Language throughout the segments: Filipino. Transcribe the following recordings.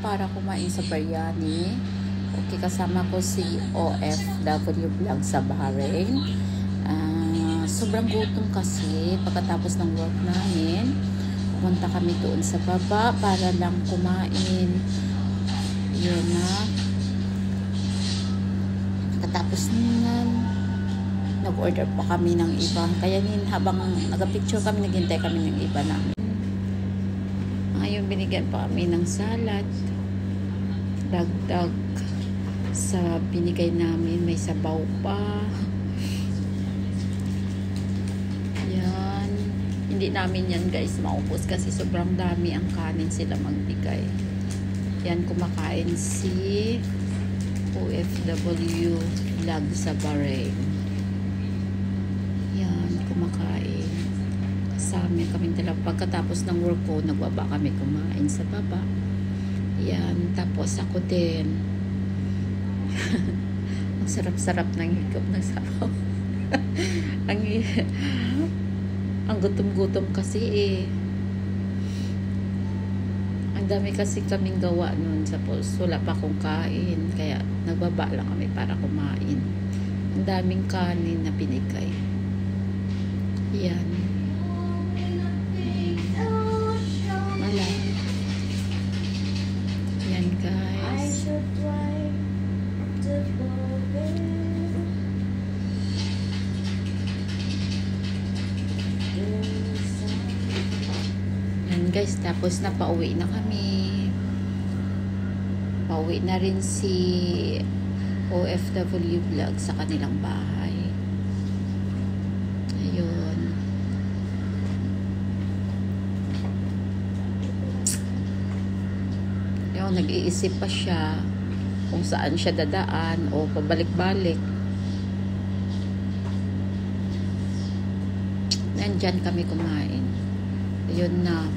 para kumain sa biryani. Okay, kasama ko si OFW vlog sa Bahrain. Sobrang gutom kasi pagkatapos ng work namin. Pumunta kami doon sa baba para lang kumain. Yun na. Pagkatapos nun, nag-order pa kami ng iba. Kaya habang nag-picture kami, naghintay kami ng iba namin. Ngayon, binigyan pa kami ng salad. Dagdag sa binigay namin, may sabaw pa. Yan. Hindi namin yan guys maubos kasi sobrang dami ang kanin sila magbigay. Yan, kumakain si OFW vlog sa Bahrain. Yan, kumakain. Kasama kami dalawa. Pagkatapos ng work ko, nagbaba kami kumain sa baba. Yan, tapos ako din. Ang sarap-sarap ng higop ng sabaw. ang gutom-gutom kasi eh. Ang dami kasi kaming gawa nun. Tapos wala pa akong kain. Kaya nagbaba lang kami para kumain. Ang daming kanin na binigay. Yan. Yan guys. Yan guys, tapos na pauwi na kami. Pauwi na rin si OFW vlog sa kanilang bahay. Ayun. Yung nag-iisip pa siya kung saan siya dadaan o pabalik-balik. Nandyan kami kumain. Ayun na.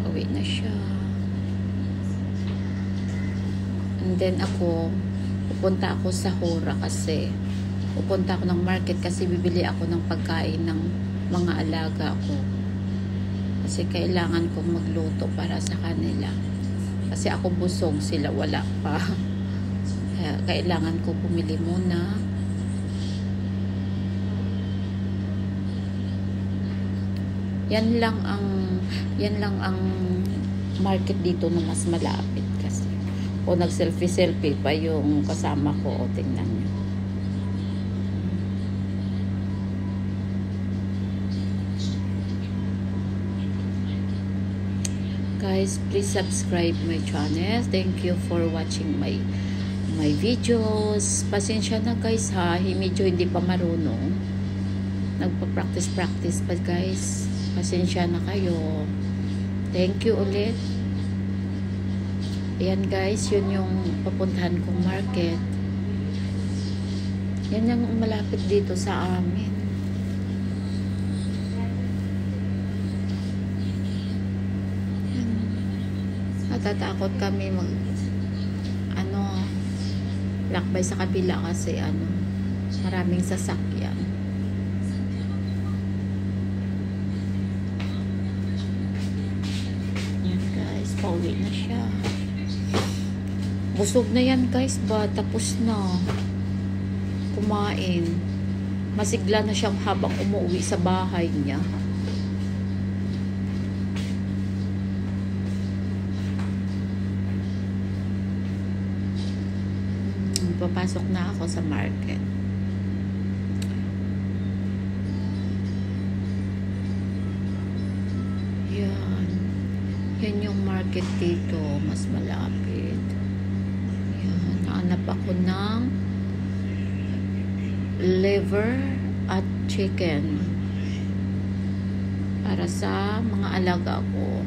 Pauwi na siya. And then ako, pupunta ako sa Hura kasi pupunta ako ng market kasi bibili ako ng pagkain ng mga alaga ko. Kasi kailangan kong magluto para sa kanila. Kasi ako busog, sila wala pa. Kaya kailangan ko bumili muna. Yan lang ang market dito na mas malapit kasi. O nag-selfie pa yung kasama ko. O tingnan nyo. Guys, please subscribe my channel. Thank you for watching my videos. Pasensya na guys ha, medyo hindi pa marunong. Nagpa-practice pa guys. Pasensya na kayo. Thank you ulit. Ayan guys, yun yung papuntahan kong market. Yan yung malapit dito sa amin. Natatakot kami lakbay sa kabila kasi maraming sasakyan. Yan guys, pauwi na siya. Busog na yan guys ba? Tapos na kumain. Masigla na siyang habang umuwi sa bahay niya. Papasok na ako sa market. Yan. Yan yung market dito. Mas malapit. Yan. Nahanap ako ng liver at chicken para sa mga alaga ko.